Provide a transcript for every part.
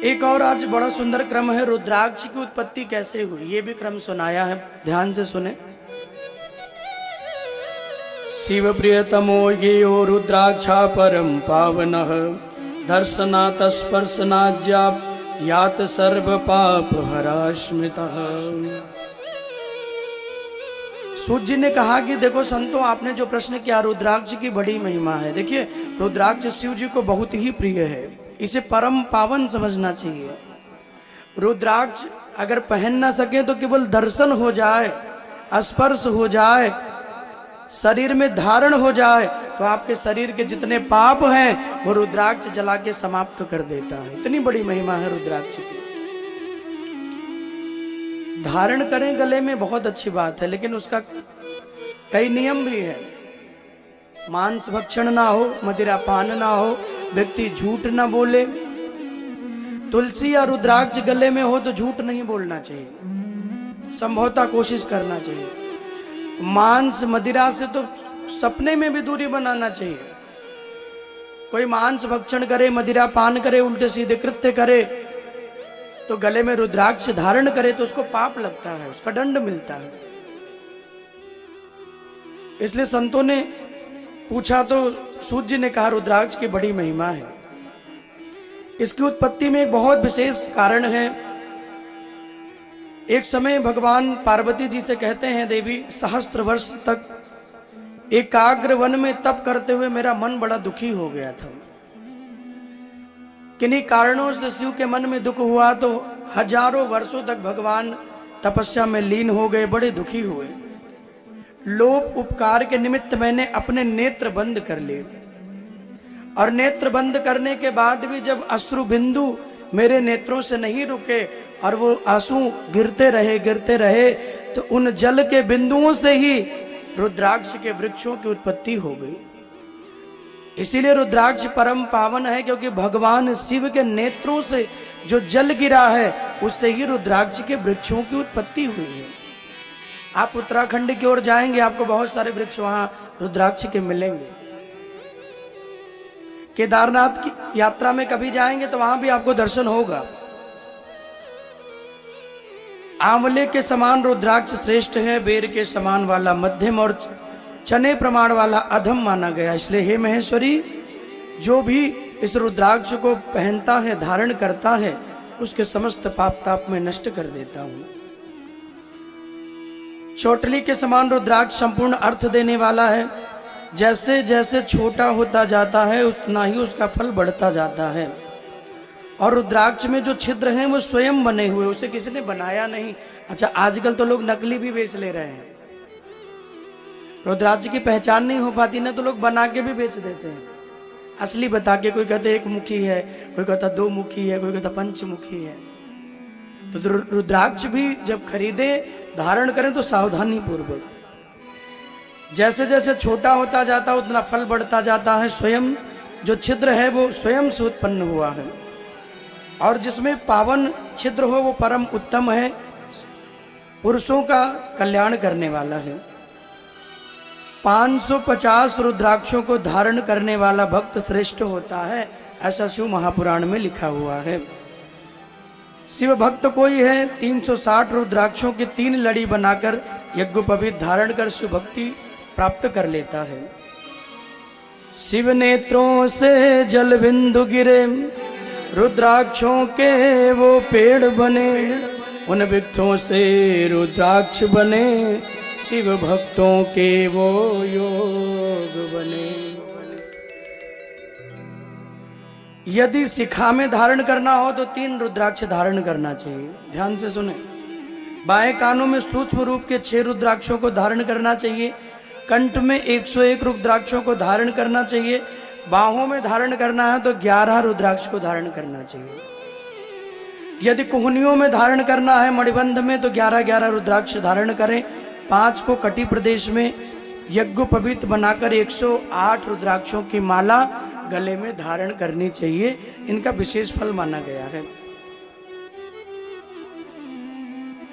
एक और आज बड़ा सुंदर क्रम है, रुद्राक्ष की उत्पत्ति कैसे हुई, ये भी क्रम सुनाया है, ध्यान से सुने। शिव प्रियतमो येयो रुद्राक्षा परम पावनः दर्शनात् स्पर्शनात् यात सर्व पाप हराश्मितः। सूत जी ने कहा कि देखो संतों, आपने जो प्रश्न किया, रुद्राक्ष की बड़ी महिमा है। देखिए, रुद्राक्ष शिव जी को बहुत ही प्रिय है, इसे परम पावन समझना चाहिए। रुद्राक्ष अगर पहन ना सके तो केवल दर्शन हो जाए, स्पर्श हो जाए, शरीर में धारण हो जाए तो आपके शरीर के जितने पाप हैं वो रुद्राक्ष जला के समाप्त कर देता है। इतनी बड़ी महिमा है रुद्राक्ष की। धारण करें गले में बहुत अच्छी बात है, लेकिन उसका कई नियम भी है। मांस भक्षण ना हो, मदिरा पान ना हो, व्यक्ति झूठ ना बोले। तुलसी या रुद्राक्ष गले में हो तो झूठ नहीं बोलना चाहिए, संभवतः कोशिश करना चाहिए। मांस मदिरा से तो सपने में भी दूरी बनाना चाहिए। कोई मांस भक्षण करे, मदिरा पान करे, उल्टे सीधे कृत्य करे तो गले में रुद्राक्ष धारण करे तो उसको पाप लगता है, उसका दंड मिलता है। इसलिए संतों ने पूछा तो सूत जी ने कहा रुद्राक्ष की बड़ी महिमा है। इसकी उत्पत्ति में एक बहुत विशेष कारण है। एक समय भगवान पार्वती जी से कहते हैं, देवी सहस्त्र वर्ष तक एकाग्र वन में तप करते हुए मेरा मन बड़ा दुखी हो गया था। किन्हीं कारणों से शिव के मन में दुख हुआ तो हजारों वर्षों तक भगवान तपस्या में लीन हो गए, बड़े दुखी हुए। लोभ उपकार के निमित्त मैंने अपने नेत्र बंद कर लिए, और नेत्र बंद करने के बाद भी जब अश्रु बिंदु मेरे नेत्रों से नहीं रुके और वो आंसू गिरते रहे तो उन जल के बिंदुओं से ही रुद्राक्ष के वृक्षों की उत्पत्ति हो गई। इसीलिए रुद्राक्ष परम पावन है, क्योंकि भगवान शिव के नेत्रों से जो जल गिरा है उससे ही रुद्राक्ष के वृक्षों की उत्पत्ति हुई है। आप उत्तराखंड की ओर जाएंगे, आपको बहुत सारे वृक्ष वहां रुद्राक्ष के मिलेंगे। केदारनाथ की यात्रा में कभी जाएंगे तो वहां भी आपको दर्शन होगा। आंवले के समान रुद्राक्ष श्रेष्ठ है, बेर के समान वाला मध्यम और चने प्रमाण वाला अधम माना गया। इसलिए हे महेश्वरी, जो भी इस रुद्राक्ष को पहनता है, धारण करता है, उसके समस्त पाप ताप में नष्ट कर देता हूं। चोटली के समान रुद्राक्ष संपूर्ण अर्थ देने वाला है। जैसे जैसे छोटा होता जाता है उतना ही उसका फल बढ़ता जाता है। और रुद्राक्ष में जो छिद्र हैं वो स्वयं बने हुए, उसे किसी ने बनाया नहीं। अच्छा, आजकल तो लोग नकली भी बेच ले रहे हैं। रुद्राक्ष की पहचान नहीं हो पाती ना, तो लोग बना के भी बेच देते हैं, असली बता के। कोई कहते एक मुखी है, कोई कहता दो मुखी है, कोई कहता पंचमुखी है। तो रुद्राक्ष भी जब खरीदे, धारण करें तो सावधानी पूर्वक। जैसे जैसे छोटा होता जाता उतना फल बढ़ता जाता है। स्वयं जो छिद्र है वो स्वयं से उत्पन्न हुआ है, और जिसमें पावन छिद्र हो वो परम उत्तम है, पुरुषों का कल्याण करने वाला है। 550 रुद्राक्षों को धारण करने वाला भक्त श्रेष्ठ होता है, ऐसा शिव महापुराण में लिखा हुआ है। शिव भक्त कोई है 360 रुद्राक्षों की 3 लड़ी बनाकर यज्ञोपवीत धारण कर शिव भक्ति प्राप्त कर लेता है। शिव नेत्रों से जल बिंदु गिरे, रुद्राक्षों के वो पेड़ बने, उन वृक्षों से रुद्राक्ष बने, शिव भक्तों के वो योग बने। यदि शिखा में धारण करना हो तो 3 रुद्राक्ष धारण करना चाहिए। ध्यान से सुने। बाएं कानों में सूक्ष्म रूप के 6 रुद्राक्षों को धारण करना चाहिए। कंठ में 101 रुद्राक्षों को धारण करना चाहिए। बाहों में धारण करना है तो 11 रुद्राक्ष को धारण करना चाहिए। यदि कोहनियों में धारण करना है, मणिबंध में, तो 11-11 रुद्राक्ष धारण करें। 5 को कटी प्रदेश में यज्ञोपवीत बनाकर 108 रुद्राक्षों की माला गले में धारण करनी चाहिए। इनका विशेष फल माना गया है।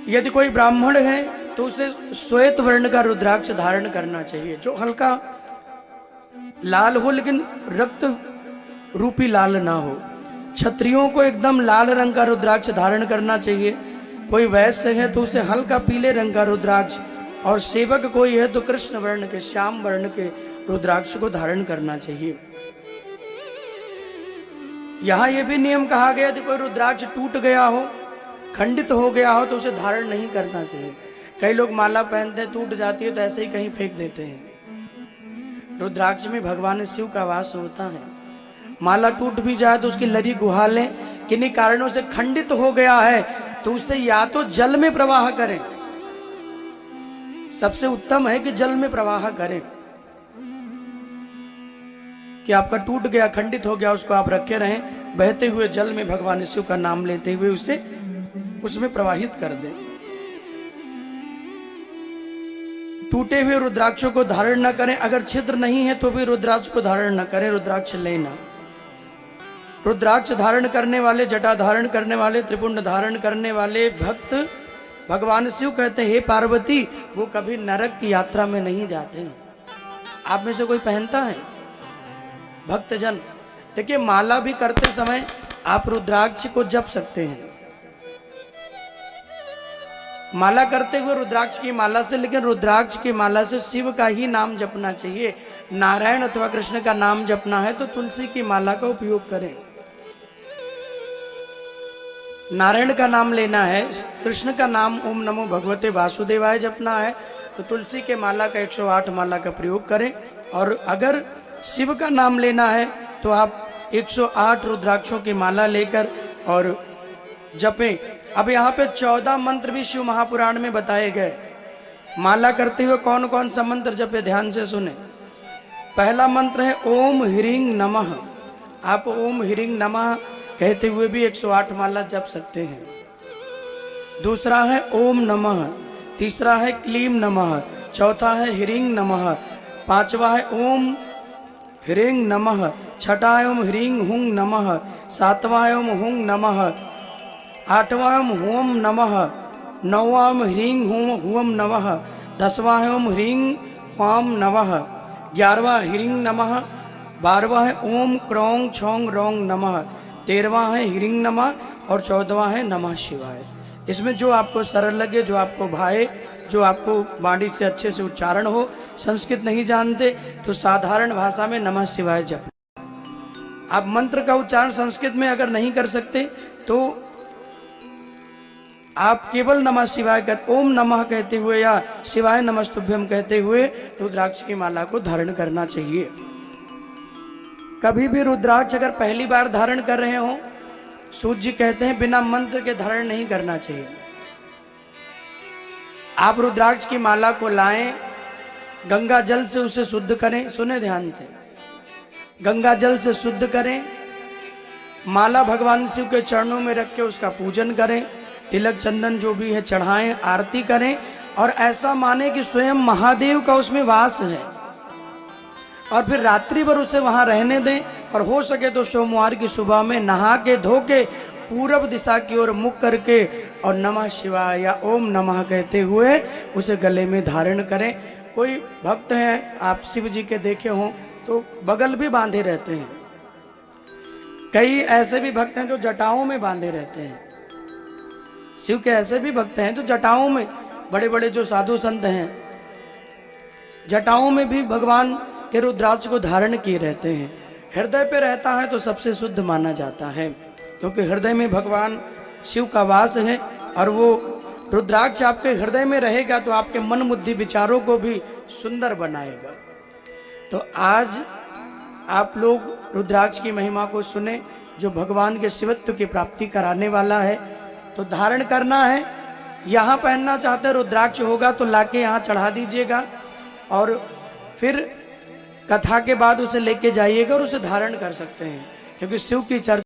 यदि कोई ब्राह्मण है तो उसे श्वेत वर्ण का रुद्राक्ष धारण करना चाहिए, जो हल्का लाल हो लेकिन रक्त रूपी लाल ना हो। क्षत्रियों को एकदम लाल रंग का रुद्राक्ष धारण करना चाहिए, कोई वैश्य है तो उसे हल्का पीले रंग का रुद्राक्ष, और सेवक कोई है तो कृष्ण वर्ण के, श्याम वर्ण के रुद्राक्ष को धारण करना चाहिए। यहां यह भी नियम कहा गया कि कोई रुद्राक्ष टूट गया हो, खंडित हो गया हो, तो उसे धारण नहीं करना चाहिए। कई लोग माला पहनते हैं, टूट जाती है तो ऐसे ही कहीं फेंक देते हैं। रुद्राक्ष में भगवान शिव का वास होता है। माला टूट भी जाए तो उसकी लरी गुहा लें, किन्हीं कारणों से खंडित हो गया है तो उसे या तो जल में प्रवाह करें, सबसे उत्तम है कि जल में प्रवाह करें, कि आपका टूट गया, खंडित हो गया, उसको आप रखे रहें, बहते हुए जल में भगवान शिव का नाम लेते हुए उसे उसमें प्रवाहित कर दें। टूटे हुए रुद्राक्षों को धारण न करें, अगर छिद्र नहीं है तो भी रुद्राक्ष को धारण न करें, रुद्राक्ष लेना। रुद्राक्ष धारण करने वाले, जटा धारण करने वाले, त्रिपुंड धारण करने वाले भक्त भगवान शिव कहते हैं, हे पार्वती, वो कभी नरक की यात्रा में नहीं जाते। आप में से कोई पहनता है भक्तजन? देखिए, माला भी करते समय आप रुद्राक्ष को जप सकते हैं, माला करते हुए रुद्राक्ष की माला से, लेकिन रुद्राक्ष की माला से शिव का ही नाम जपना चाहिए। नारायण अथवा कृष्ण का नाम जपना है तो तुलसी की माला का उपयोग करें। नारायण का नाम लेना है, कृष्ण का नाम ओम नमो भगवते वासुदेवाय जपना है तो तुलसी के माला का 108 माला का प्रयोग करें। और अगर शिव का नाम लेना है तो आप 108 रुद्राक्षों की माला लेकर और जपें। अब यहाँ पे 14 मंत्र भी शिव महापुराण में बताए गए। माला करते हुए कौन कौन सा मंत्र जपे, ध्यान से सुने। पहला मंत्र है ओम ह्रीं नमः। आप ओम ह्रीं नमः कहते हुए भी 108 माला जप सकते हैं। दूसरा है ओम नमः, तीसरा है क्लीम नमः, चौथा है ह्रीं नमः, पांचवा है ओम ह्रीं नमः, छठा है ओम ह्रीं हुं नमः, सातवां है ओम हुं नमः, आठवां है ओम हुम नमः, नौवां ओम ह्रीं हुम नमः, 10वां है ओम ह्रीं ह्वाम नमः, 11वां ह्रीं नमः, 12वां है ओम क्रौं छौं रौं नमः, 13वां है ह्रीं नमः और 14वां है नमः शिवाय। इसमें जो आपको सरल लगे, जो आपको भाए, जो आपको वाणी से अच्छे से उच्चारण हो। संस्कृत नहीं जानते तो साधारण भाषा में नमः शिवाय जप। आप मंत्र का उच्चारण संस्कृत में अगर नहीं कर सकते तो आप केवल नमः शिवाय कहते, ओम नमः कहते हुए या शिवाय नमस्तुभ्यम कहते हुए रुद्राक्ष की माला को धारण करना चाहिए। कभी भी रुद्राक्ष अगर पहली बार धारण कर रहे हो, सूत जी कहते हैं बिना मंत्र के धारण नहीं करना चाहिए। आप रुद्राक्ष की माला को लाएं, गंगा जल से उसे शुद्ध करें, सुने ध्यान से, गंगा जल से शुद्ध करें, माला भगवान शिव के चरणों में रख के उसका पूजन करें, तिलक चंदन जो भी है चढ़ाएं, आरती करें और ऐसा माने कि स्वयं महादेव का उसमें वास है। और फिर रात्रि भर उसे वहां रहने दें और हो सके तो सोमवार की सुबह में नहा के धो के पूरब दिशा की ओर मुख करके और नमः शिवाय या ओम नमः कहते हुए उसे गले में धारण करें। कोई भक्त हैं, आप शिव जी के देखे हों तो बगल भी बांधे रहते हैं, कई ऐसे भी भक्त हैं जो जटाओं में बांधे रहते हैं। शिव के ऐसे भी भक्त हैं जो जटाओं में, बड़े बड़े जो साधु संत हैं, जटाओं में भी भगवान के रुद्राक्ष को धारण किए रहते हैं। हृदय पे रहता है तो सबसे शुद्ध माना जाता है, क्योंकि हृदय में भगवान शिव का वास है और वो रुद्राक्ष आपके हृदय में रहेगा तो आपके मन बुद्धि विचारों को भी सुंदर बनाएगा। तो आज आप लोग रुद्राक्ष की महिमा को सुने, जो भगवान के शिवत्व की प्राप्ति कराने वाला है। तो धारण करना है, यहाँ पहनना चाहते रुद्राक्ष होगा तो लाके यहाँ चढ़ा दीजिएगा और फिर कथा के बाद उसे लेके जाइएगा और उसे धारण कर सकते हैं, क्योंकि शिव की चर्चा